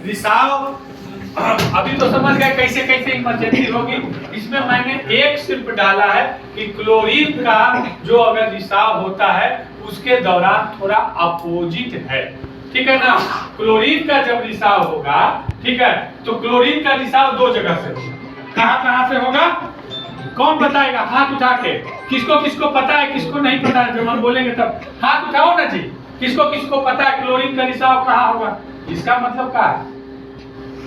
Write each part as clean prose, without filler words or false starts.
रिसाव अभी तो समझ गए कैसे कैसे इमरजेंसी होगी। इसमें मैंने एक सिर्फ डाला है कि क्लोरीन का जो अगर रिसाव होता है उसके दौरान थोड़ा अपोजिट है, ठीक है ना। क्लोरीन का जब रिसाव होगा, ठीक है, तो क्लोरीन का रिसाव दो जगह से होगा। कहाँ कहाँ से होगा, कौन बताएगा हाथ उठा के? किसको किसको पता है, किसको नहीं पता है? जब हम बोलेंगे तब हाथ उठाओ ना जी। किसको किसको पता है क्लोरीन का रिसाव कहाँ होगा? इसका मतलब क्या है?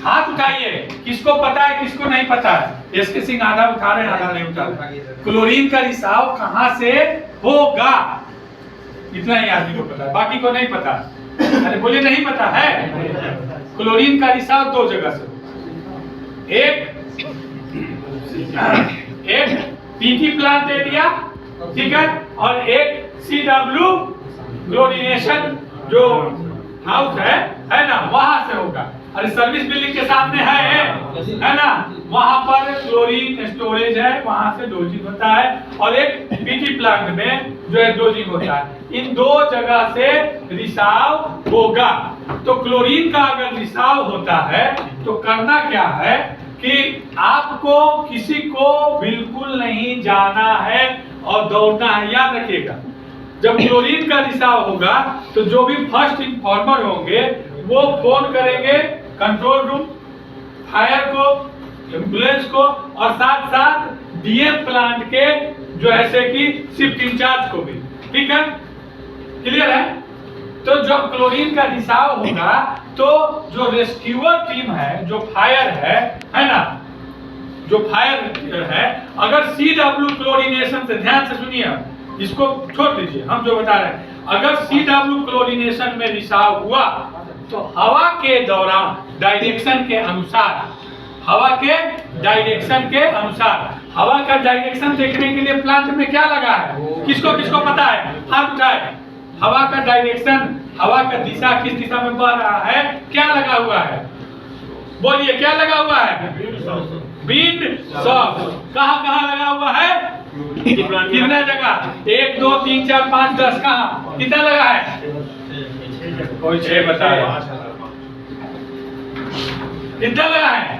हाथ उठाइए, किसको पता है किसको नहीं पता है? एसके सिंह आधा उठा रहे हैं, आधा नहीं उठा रहे। क्लोरीन का रिसाव कहाँ से होगा, इतना ही आदमी को पता है, बाकी को नहीं पता। अरे बोलिए नहीं पता है। क्लोरीन का रिसाव दो जगह से, एक पीटी प्लांट एरिया, ठीक है, और एक सीडब्ल्यू क्लोरीनेशन जो हाउस है ना, वहां से होगा। अरे सर्विस बिल्डिंग के सामने है ना, वहां पर क्लोरीन स्टोरेज है, वहां से डोजिंग होता है। और एक पीटी प्लांट में जो है डोजिंग होता है। इन दो जगह से रिसाव होगा। तो क्लोरीन का अगर रिसाव होता है तो करना क्या है कि आपको किसी को बिल्कुल नहीं जाना है और दौड़ना है। याद रखिएगा, जब क्लोरीन का रिसाव होगा तो जो भी फर्स्ट इन्फॉर्मर होंगे वो फोन करेंगे कंट्रोल रूम, फायर को, एम्बुलेंस को, और साथ साथ डीएम प्लांट के जो ऐसे कि शिफ्ट इंचार्ज को भी, ठीक है, क्लियर है। तो जब क्लोरीन का रिसाव होगा तो जो रेस्क्यूअर टीम है, जो फायर है ना, जो फायर है, अगर सीडब्ल्यू क्लोरीनेशन से, ध्यान से सुनिए, इसको छोड़ दीजिए, हम जो बता रहे हैं, अगर सीडब्ल्यू क्लोरीनेशन में रिसाव हुआ तो हवा के दौरान डायरेक्शन के अनुसार, हवा के डायरेक्शन के अनुसार, हवा का डायरेक्शन देखने के लिए प्लांट में क्या लगा है, किसको किसको पता है? हाथ उठाए। हवा का डायरेक्शन, हवा का दिशा किस दिशा में बह रहा है, क्या लगा हुआ है? बोलिए क्या लगा हुआ है? Wind sock. कहाँ कहाँ लगा हुआ है? कितना जगह? 1 2 3 4 5 10, कहाँ कितना लगा है? कोई 6 बता रहा, कितना लगा है?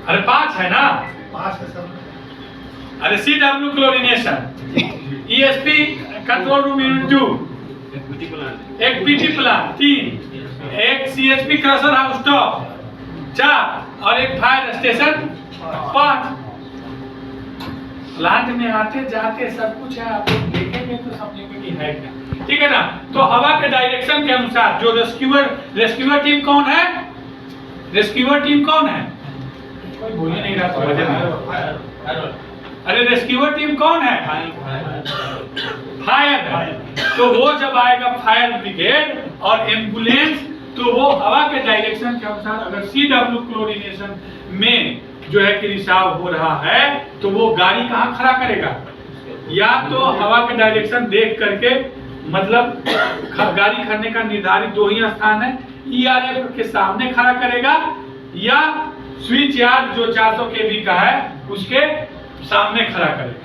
अरे 5 है ना? 5 है सर। अरे CW chlorination, ESP control room unit 2, एक पीटी प्लांट 3, एक सीएचपी क्रशर हाउस टॉप 4, और एक फायर स्टेशन 5। प्लांट में आते जाते सब कुछ है, आप लोग देखेंगे तो समझेंगे कि है क्या, ठीक है ना। तो हवा के डायरेक्शन के अनुसार जो रेस्क्यूअर टीम कौन है? रेस्क्यूअर टीम कौन है? कोई बोल ही नहीं रहा तो। अरे रेस्क्यूअर टीम कौन है? फायर है। तो वो जब आएगा फायर ब्रिगेड और एम्बुलेंस, तो वो हवा के डायरेक्शन के अनुसार, अगर सीडब्ल्यू क्लोरीनेशन में जो है कि रिसाव हो रहा है तो वो गाड़ी कहाँ खड़ा करेगा? या तो हवा के डायरेक्शन देख करके, मतलब गाड़ी खड़ने का निर्धारित 2 ही स्थान है, ईआरएफ के सामने खड़ा करेगा, या स्विच यार्ड जो 400 केवी का है उसके सामने खड़ा करेगा,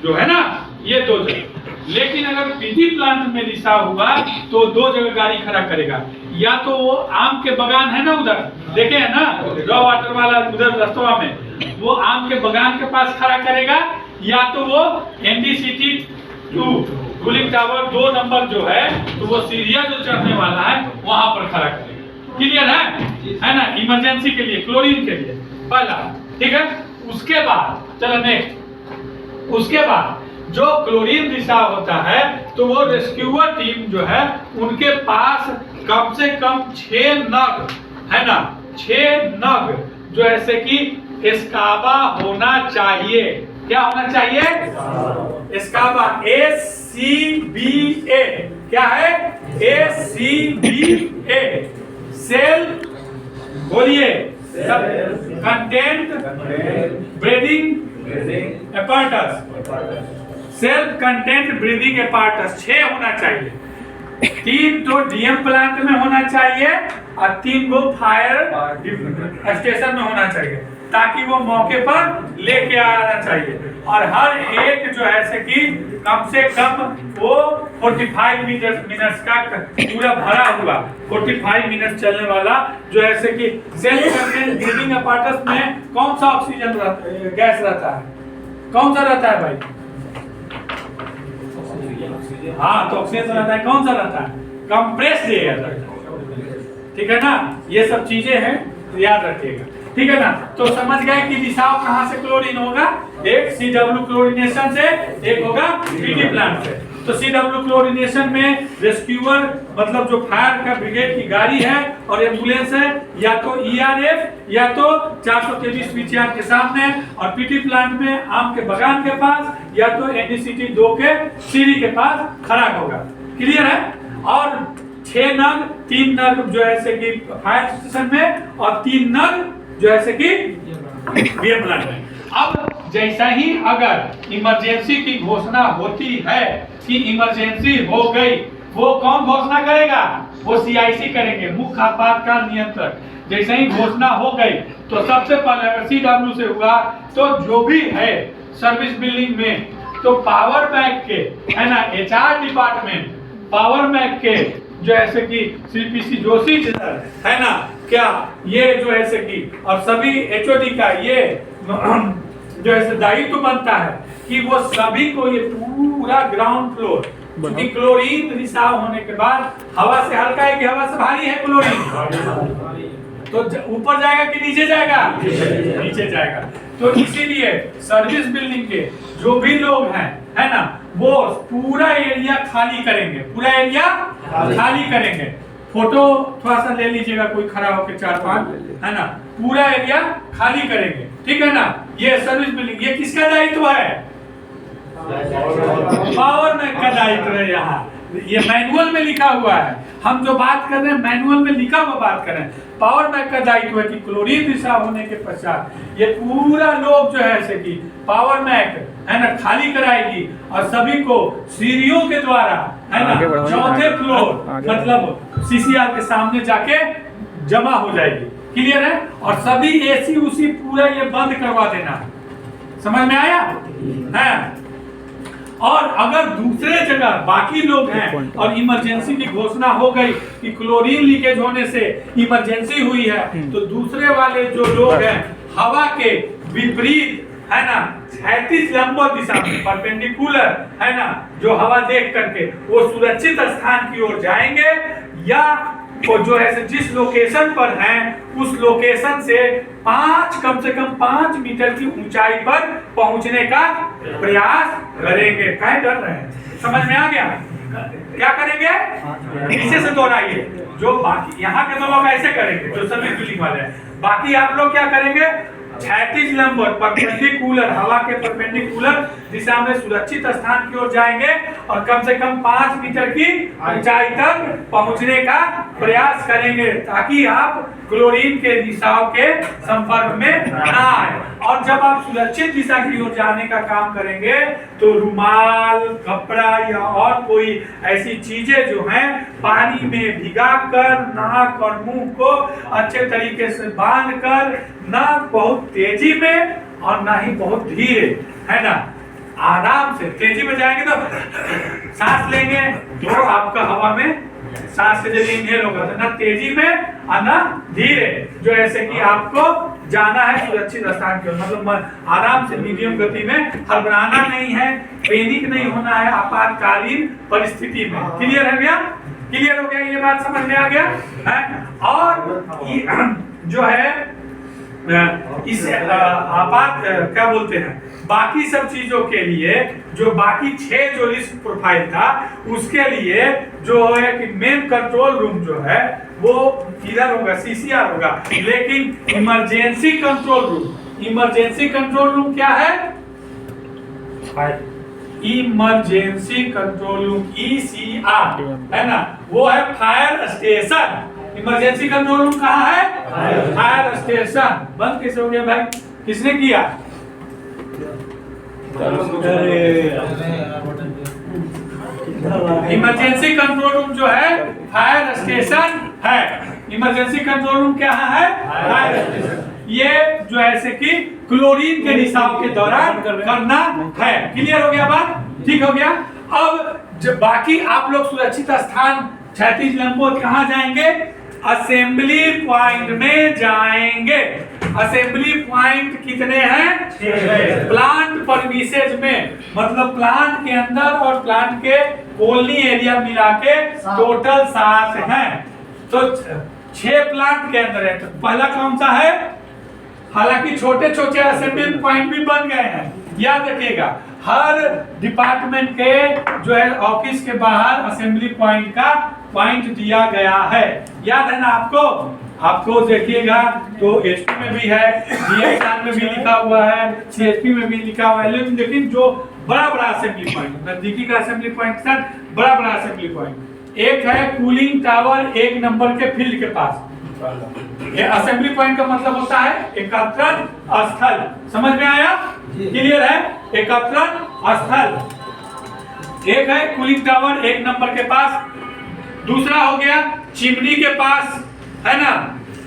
जो है ना, ये 2 जगह। लेकिन अगर पीटी प्लांट में रिसाव हुआ तो 2 जगह गाड़ी खड़ा करेगा। या तो वो आम के बगान है ना, उधर देखे है ना, रॉ वाटर वाला उधर रस्तवा में, वो आम के बगान के पास खड़ा करेगा, या तो वो एनडीसीटी 2 कूलिंग टावर 2 नंबर जो है, तो वो सीढ़ियां जो चढ़ने वाला है वहां पर खड़ा करेगा। क्लियर है ना? इमरजेंसी के लिए, क्लोरीन के लिए पहला, ठीक है। उसके बाद चलो नेक्स्ट, उसके बाद जो क्लोरीन रिसाव होता है तो वो रेस्क्यूअर टीम जो है उनके पास कम से कम 6 नग है ना, 6 नग जो ऐसे कि एस्काबा होना चाहिए। क्या होना चाहिए? एस्काबा, SCBA। क्या है? SCBA, सेल, बोलिए, content breathing apparatus, self content breathing apparatus 6 होना चाहिए। 3 तो डीएम प्लांट में होना चाहिए और 3 को फायर स्टेशन में होना चाहिए, ताकि वो मौके पर लेके आना चाहिए। और हर एक जो है कि कम से कम वो 45 मिनट्स का पूरा भरा हुआ 45 मिनट चलने वाला जो ऐसे कि सेल्फ कंटेन्ड ब्रीदिंग apparatus में कौन सा ऑक्सीजन गैस रहता है, कौन सा रहता है भाई? हाँ, तो ऑक्सीजन रहता है, कौन सा रहता है? कंप्रेस्ड एयर रहता है, ठीक है ना। ये सब चीजें हैं, तो याद रखिएगा, ठीक है ना। तो समझ गए कि रिसाव कहाँ से क्लोरीन होगा, एक CW क्लोरीनेशन से, एक होगा पीटी प्लांट से। तो CW क्लोरीनेशन में रेस्क्यूअर मतलब जो फायर का ब्रिगेड की गाड़ी है और एम्बुलेंस है, या तो ERF या तो 423 विचार के सामने, और पीटी प्लांट में आम के बगान के पास या तो NDCT 2 के सीढ़ी के पास खड़ा होगा। क्लियर है। और 6 नग, 3 नग जो ऐसे कि फायर स्टेशन में और 3 नग जो ऐसे कि बीएम प्लांट में। अब जैसा ही अगर इमरजेंसी की घोषणा होती है कि इमरजेंसी हो गई, वो कौन घोषणा करेगा? वो CIC करेंगे, मुख्य आपातकाल नियंत्रक। जैसे ही घोषणा हो गई तो सबसे पहले अगर CW से हुआ तो जो भी है सर्विस बिल्डिंग में, तो पावर बैंक के है ना, HR डिपार्टमेंट पावर बैंक के जो ऐसे कि श्री PC जोशी है ना, क्या ये जो ऐसे कि और सभी HOD का ये जो ऐसे दायित्व बनता है कि वो सभी को ये पूरा ग्राउंड फ्लोर, क्योंकि क्लोरीन रिसाव होने के बाद हवा से हल्का है कि हवा से भारी है क्लोरीन, तो ऊपर जाएगा कि नीचे जाएगा? नीचे जाएगा। तो इसीलिए सर्विस बिल्डिंग के जो भी लोग हैं है ना, वो पूरा एरिया खाली करेंगे, पूरा एरिया खाली करेंगे। फोटो थोड़ा सा ले लीजिएगा, कोई खड़ा होकर 4-5 है ना, पूरा एरिया खाली करेंगे, ठीक है ना। ये सर्विस बिल्डिंग, ये किसका दायित्व है? पावर बैंक का दायित्व है। यहाँ ये मैनुअल में लिखा हुआ है, हम जो बात कर रहे हैं मैनुअल में लिखा हुआ बात कर रहे हैं। पावर बैंक का दायित्व है कि क्लोरीन रिसाव होने के पश्चात ये पूरा लोग जो है ऐसे कि पावर बैंक है ना खाली कराएगी और सभी को सीढ़ियों के द्वारा है ना 4थे फ्लोर मतलब CCR के सामने जाके जमा हो जाएगी। क्लियर है। और सभी AC उसी पूरा ये बंद करवा देना, समझ में आया है। और अगर दूसरे जगह बाकी लोग हैं और इमरजेंसी की घोषणा हो गई कि क्लोरीन लीकेज होने से इमरजेंसी हुई है, तो दूसरे वाले जो लोग हैं हवा के विपरीत है ना 36 लंबवत दिशा में परपेंडिकुलर है ना जो हवा देख करके वो सुरक्षित स्थान की ओर जाएंगे, या वो जो है जिस लोकेशन पर हैं उस लोकेशन से कम से कम 5 मीटर की ऊंचाई पर पहुंचने का प्रयास करेंगे। कहीं डर रहे हैं? समझ में आ गया? क्या करेंगे? पीछे से दोहराइए। जो बाकी यहाँ के तो लोग ऐसे करेंगे जो सर्विस बिल्डिंग वाले हैं, बाकी आप लोग क्या करेंगे? 36 नंबर परपेंडिकुलर हवा के परपेंडिकुलर दिशा में सुरक्षित स्थान की ओर जाएंगे और कम से कम 5 मीटर की ऊंचाई तक पहुंचने का प्रयास करेंगे ताकि आप क्लोरीन के रिसाव के संपर्क में ना आए। और जब आप सुरक्षित दिशा की ओर जाने का काम करेंगे तो रुमाल, कपड़ा या और कोई ऐसी चीजें जो हैं पानी में भिगाकर नाक और मुंह को अच्छे तरीके से बांधकर, ना बहुत तेजी में और ना ही बहुत धीरे है ना, आराम से। तेजी में जाएंगे तो सांस लेंगे तो आपका हवा में सांस से जब इनहेल होगा तो ना तेजी में और ना धीरे, जो ऐसे कि आपको जाना है सुरक्षित स्थान की ओर, मतलब आराम से मीडियम गति में, हड़बड़ाना नहीं है, पैनिक नहीं होना है आपातकालीन परिस्थिति में। क्लियर है भैया? क्लियर हो गया? ये बात समझ में आ गया है। और जो है इस आपात क्या बोलते हैं, बाकी सब चीजों के लिए जो बाकी 6 जो रिस्क प्रोफाइल था उसके लिए जो है कि मेन कंट्रोल रूम जो है वो इधर होगा, CCR होगा। लेकिन इमरजेंसी कंट्रोल रूम क्या है? इमरजेंसी कंट्रोल रूम ECR है ना, वो है fire station. Emergency control room कहाँ है? Fire station. बंद कैसे हो गया भाई? किसने किया? इमरजेंसी कंट्रोल रूम जो है फायर स्टेशन है। इमरजेंसी कंट्रोल रूम क्या है? Fire station. ये जो ऐसे कि क्लोरीन के रिसाव के दौरान करना है। क्लियर हो गया बात? ठीक हो गया। अब जब बाकी आप लोग सुरक्षित स्थान क्षैतिज लंबवत कहाँ जाएंगे? असेंबली पॉइंट में जाएंगे। असेंबली पॉइंट कितने हैं? 6। प्लांट परमिसेज में, मतलब प्लांट के अंदर और प्लांट के कॉलोनी एरिया मिला के टोटल 7 हैं। तो 6 प्लांट के अंदर है। तो पहला कौन सा है? हालांकि छोटे छोटे असेंबली पॉइंट भी बन गए हैं, याद रखिएगा। हर डिपार्टमेंट के जो है ऑफिस के बाहर असेंबली पॉइंट का पॉइंट दिया गया है, याद है ना आपको? आपको देखिएगा तो एचपी में भी है, डीएक्सआर में भी लिखा हुआ है, सीएचपी में भी लिखा हुआ है। लेकिन जो बड़ा बड़ा असेंबली पॉइंट, नजदीकी का असेंबली पॉइंट के साथ बड़ा बड़ा असेंबली पॉइंट, एक है कूलिंग टावर 1 नंबर के फील्ड के पास। ये असेंबली पॉइंट का मतलब होता है एकत्रण स्थल। समझ में आया? क्लियर है? एकत्रण स्थल एक है कूलिंग टावर 1 नंबर के पास। दूसरा हो गया चिमनी के पास, है ना?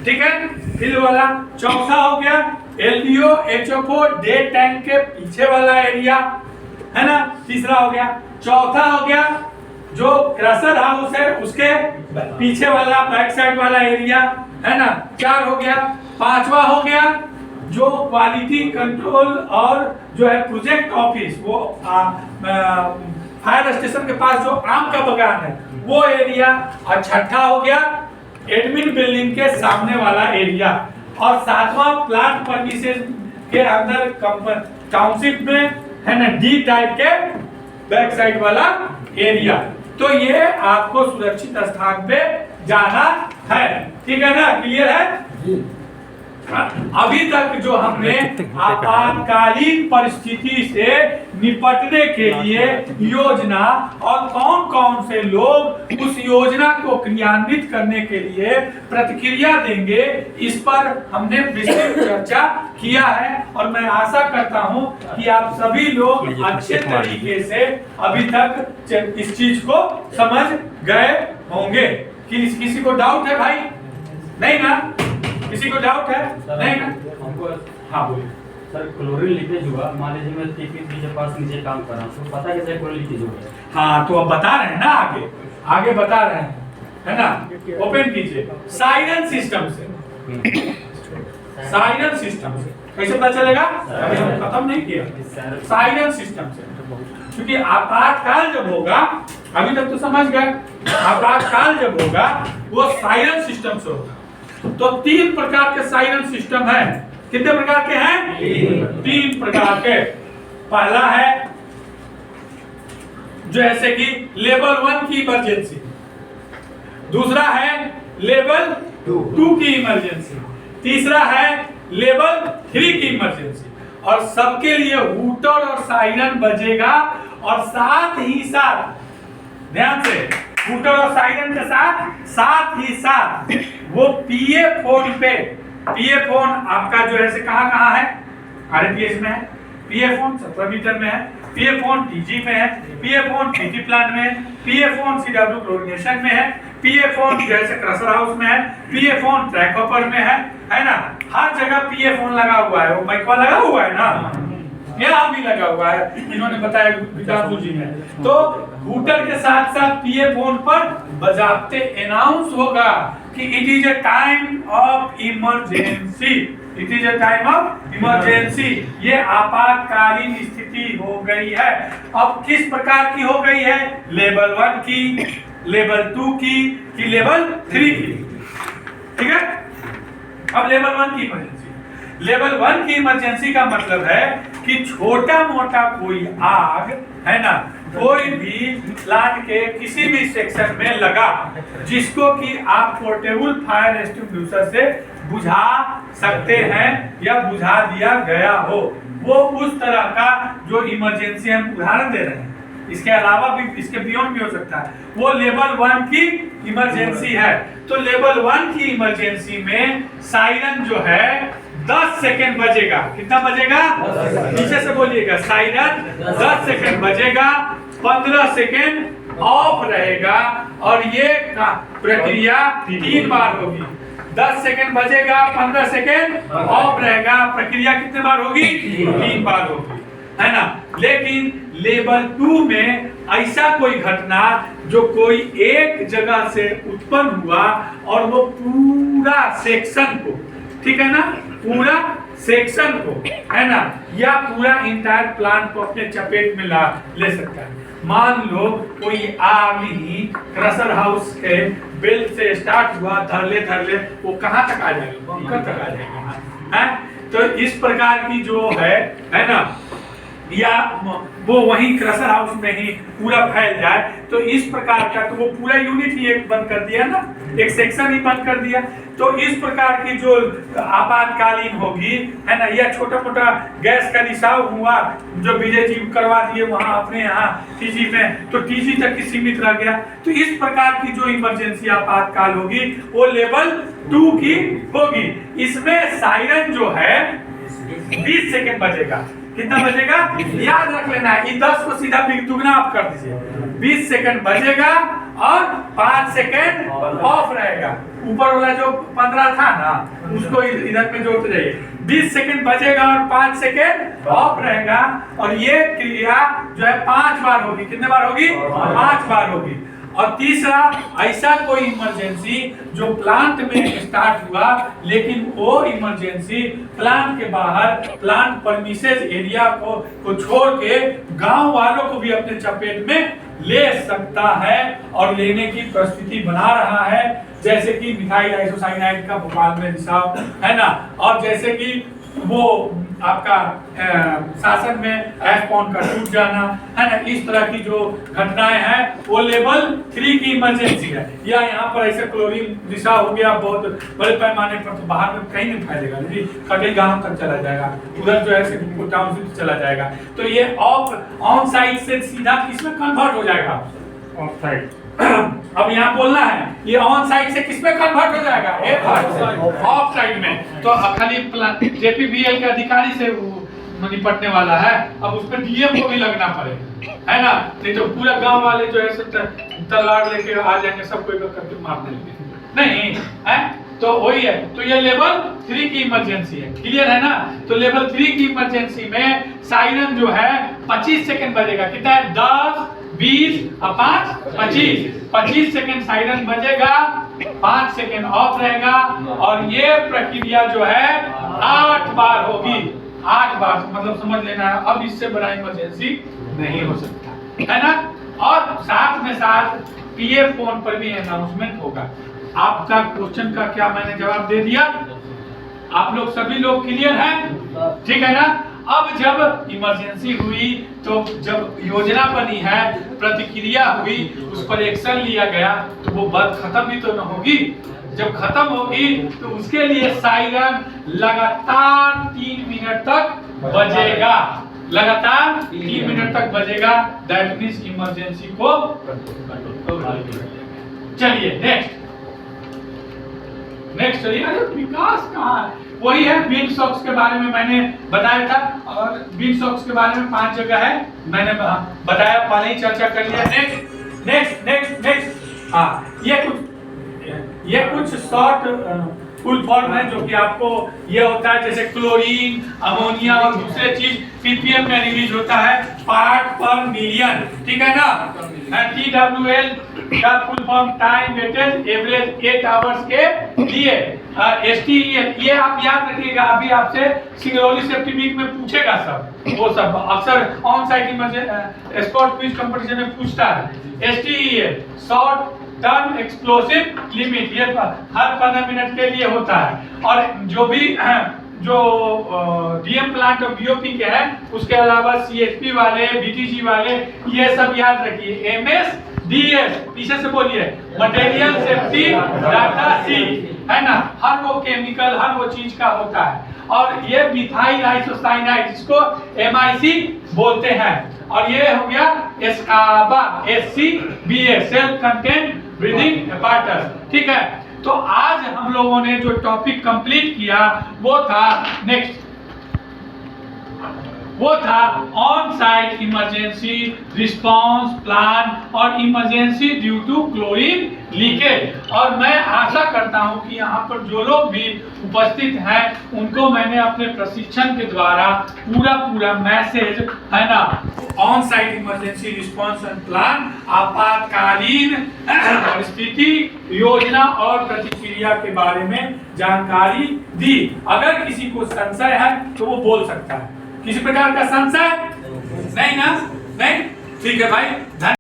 ठीक है, फील्ड वाला। चौथा हो गया एलडीओ एचओपो डे टैंक के पीछे वाला एरिया, है ना? तीसरा हो गया। चौथा हो गया जो क्रशर हाउस है उसके पीछे वाला बैक साइड वाला एरिया, है ना? 4 हो गया। 5वां हो गया जो क्वालिटी कंट्रोल और जो है प्रोजेक्ट ऑफिस, वो फायर स्टेशन के पास जो आम का बगान है वो एरिया। और 6ठा हो गया एडमिन बिल्डिंग के सामने वाला एरिया। और 7वां प्लांट परमिसेस के अंदर टाउनशिप में, है ना, डी टाइप के बैक साइड वाला एरिया। तो ये आपको सुरक्षित स्थान पे जाना है। ठीक है ना? क्लियर है? अभी तक जो हमने आपातकालीन परिस्थिति से निपटने के लिए योजना और कौन कौन से लोग उस योजना को क्रियान्वित करने के लिए प्रतिक्रिया देंगे, इस पर हमने विस्तृत चर्चा किया है। और मैं आशा करता हूं कि आप सभी लोग अच्छे तरीके से अभी तक इस चीज को समझ गए होंगे। किसी को डाउट है भाई? नहीं ना? किसी को डाउट है? नहीं ना? हमको हाँ बोलिए सर। क्लोरीन लीकेज हुआ, मान लीजिए मैं टीपी के पास नीचे काम कर रहा हूँ, तो पता कैसे क्लोरीन लीकेज हो गया? हाँ, तो अब बता रहे हैं ना, आगे बता रहे हैं, है ना? ओपन कीजिए साइरन सिस्टम से। साइरन सिस्टम से कैसे पता चलेगा? अभी हम खत्म नहीं किया। साइरन सिस्टम से, क्योंकि आपातकाल जब होगा, अभी तक तो समझ गए, आपातकाल जब होगा वो साइरन सिस्टम से होगा। तो 3 प्रकार के साइरन सिस्टम है। कितने प्रकार के हैं? 3 प्रकार के। पहला है जैसे कि लेवल 1 की इमरजेंसी, दूसरा है लेवल 2 की इमरजेंसी, तीसरा है लेवल 3 की इमरजेंसी। और सबके लिए हूटर और साइरन बजेगा। और साथ ही साथ, ध्यान से, हूटर और साइरन के साथ ही साथ वो पीए फोन पे, पीए फोन आपका जो है कहाँ है? आरपीएस में है, पीए फोन सप्लाई मीटर में है, पीए फोन टीजी में है, पीए फोन पीटी प्लांट में है, पीए फोन सीडब्ल्यू क्लोरिनेशन में है, पीए फोन जैसे क्रशर हाउस में है, पीए फोन ट्रैक हॉपर में है ना? हर जगह पीए फोन लगा हुआ है। वो माइकवा लगा हुआ है ना, यहाँ भी लगा हुआ है, इन्होंने बताया विकासू जी ने। तो हूटर के साथ साथ पीए फोन पर बजाते अनाउंस होगा कि it is a time of emergency, it is a time of emergency. ये आपातकालीन स्थिति हो गई है। अब किस प्रकार की हो गई है? लेवल 1 की, लेवल 2 की, कि लेवल 3 की? ठीक है। अब लेवल 1 की इमरजेंसी, लेवल 1 की इमरजेंसी का मतलब है कि छोटा मोटा कोई आग, है ना, कोई भी प्लांट के किसी भी सेक्शन में लगा, जिसको कि आप पोर्टेबल फायर एक्सटिंग्विशर से बुझा सकते हैं या बुझा दिया गया हो, वो उस तरह का जो इमरजेंसी हम उदाहरण दे रहे हैं, इसके अलावा भी, इसके बियॉन्ड भी हो सकता है, वो लेवल 1 की इमरजेंसी है। तो लेवल 1 की इमरजेंसी में साइरन जो है 10 सेकेंड बजेगा। कितना बजेगा? पीछे से बोलिएगा। साइरन 10 सेकेंड बजेगा, 15 सेकेंड ऑफ रहेगा। और ये प्रक्रिया 3 बार होगी। 10 सेकंड बजेगा, 15 सेकंड ऑफ रहेगा। प्रक्रिया कितने बार होगी? 3 बार होगी, है ना। लेकिन लेवल 2 में ऐसा कोई घटना जो कोई एक जगह से उत्पन्न हुआ और वो पूरा सेक्शन को, ठीक है ना, पूरा सेक्शन को, है ना, या पूरा इंटायर प्लांट को अपने चपेट में ले सकता है। मान लो कोई आग ही क्रशर हाउस के बेल्ट से स्टार्ट हुआ, धरले वो कहाँ तक आ जाएगा? ऊपर तक आ जाएगा, है। तो इस प्रकार की जो है ना, या वो वहीं क्रशर हाउस में ही पूरा फैल जाए, तो इस प्रकार का, तो वो पूरा यूनिट ही एक बंद कर दिया ना, एक सेक्शन ही बंद कर दिया। तो इस प्रकार की जो आपातकालीन होगी, है ना, या छोटा मोटा गैस का रिसाव हुआ जो विजय जी करवा दिए वहां अपने यहाँ टीजी में, तो टीजी तक ही सीमित रह गया। तो इस प्रकार की जो इमरजेंसी आपातकाल होगी वो लेवल 2 की होगी। इसमें सायरन जो है 20 सेकेंड बजेगा। कितना बजेगा? याद रख लेना है, 10 को सीधा दुगना आप कर दीजिए। 20 सेकंड बजेगा और 5 सेकंड ऑफ रहेगा। ऊपर वाला जो 15 था ना, उसको इधर में जोड़ते जाइए। 20 सेकंड बजेगा और 5 सेकंड ऑफ रहेगा। और ये क्रिया जो है 5 बार होगी। कितने बार होगी? 5 बार होगी। और तीसरा, ऐसा कोई इमरजेंसी जो प्लांट में स्टार्ट हुआ लेकिन वो इमरजेंसी प्लांट के बाहर, प्लांट परमिसेस एरिया को छोड़ के गांव वालों को भी अपने चपेट में ले सकता है और लेने की परिस्थिति बना रहा है। जैसे कि मिथाइल आइसोसाइनाइड का भोपाल में रिसाव, है ना, और जैसे कि वो आपका शासन में एस्पॉन का टूट जाना, है ना, इस तरह की जो घटनाएं हैं वो लेवल 3 की इमरजेंसी है। या यहाँ पर ऐसे क्लोरीन रिसाव हो गया बहुत बड़े पैमाने पर, तो बाहर में कहीं नहीं फैलेगा, नहीं कटे गांव तक चला जाएगा, उधर जो है टाउनशिप चला जाएगा। तो ये ऑन साइट से सीधा किसमें कन्वर्ट हो जाएगा? Of site. अब यहाँ बोलना है, ये ऑन साइट से किसमें कन्वर्ट हो जाएगा? ऑफ साइट में। तो खाली जेपीबीएल के अधिकारी से निपटने वाला है, अब उसमें डीएम को भी लगना पड़ेगा, है ना, नहीं तो पूरा गांव वाले जो है तलवार लेके आ जाएंगे, सबको एक करके मार देंगे, नहीं है। तो वही है। तो ये लेवल 3 की इमरजेंसी है। क्लियर है ना? तो लेवल 3 की इमरजेंसी में सायरन जो है 25 सेकंड बजेगा। कितना है? 10, 20 और 5, 25 सेकंड सायरन बजेगा, 5 सेकंड ऑफ रहेगा। और ये प्रक्रिया जो है 8 बार होगी। 8 बार मतलब समझ लेना है, अब इससे बड़ा इमरजेंसी नहीं हो सकता, है ना। और साथ में साथ पीए फोन पर भी अनाउंसमेंट होगा। आपका क्वेश्चन का क्या मैंने जवाब दे दिया? आप लोग सभी लोग क्लियर हैं? ठीक है ना? अब जब इमरजेंसी हुई, तो जब योजना बनी है, प्रतिक्रिया हुई, उस पर एक्शन लिया गया, तो वो बात खत्म भी तो न होगी। जब खत्म होगी तो उसके लिए सायरन लगातार 3 मिनट तक बजेगा। लगातार 3 मिनट तक बजेगा। दैट मींस इमरजेंसी को। चलिए नेक्स्ट चलिए। अरे विकास कहाँ है? वही है, बीन सॉक्स के बारे में मैंने बताया था, और बीन सॉक्स के बारे में 5 जगह है, मैंने बताया, पहले ही चर्चा कर लिया। नेक्स्ट हाँ, ये कुछ शॉर्ट फुल फॉर्म है जो कि आपको ये होता है, जैसे क्लोरीन, अमोनिया और दूसरे चीज पीपीएम में रिलीज होता है, पार्ट पर मिलियन, ठीक है ना। TWL का full form time weightage average 8 hours के लिए। STEL ये आप याद रखिएगा, अभी आपसे सिंगरौली सेफ्टी वीक में पूछेगा सब, वो सब अक्सर on site emergency spot quiz competition में पूछता है। STEL short term explosive limit, ये हर 15 मिनट के लिए होता है। और जो भी जो डीएम प्लांट और बीओपी के हैं, उसके अलावा सीएचपी वाले, बीटीजी वाले, ये सब याद रखिए। MSDS पीछे से बोलिए, मटेरियल सेफ्टी डाटा शीट, है ना, हर वो केमिकल, हर वो चीज का होता है। और ये मिथाइल आइसोसाइनाइड, जिसको MIC बोलते हैं। और ये हो गया एस्काबा, SCBA, self content breathing apparatus, ठीक है। तो आज हम लोगों ने जो टॉपिक कंप्लीट किया वो था नेक्स्ट, वो था on site emergency response plan और emergency due to chlorine leakage. और मैं आशा करता हूं कि यहाँ पर जो लोग भी उपस्थित हैं उनको मैंने अपने प्रशिक्षण के द्वारा पूरा मैसेज है ना on site emergency response and plan आपातकालीन परिस्थिति योजना और प्रतिक्रिया के बारे में जानकारी दी। अगर किसी को संशय है तो वो बोल सकता है। किसी प्रकार का संशय नहीं ना? नहीं, ठीक है भाई।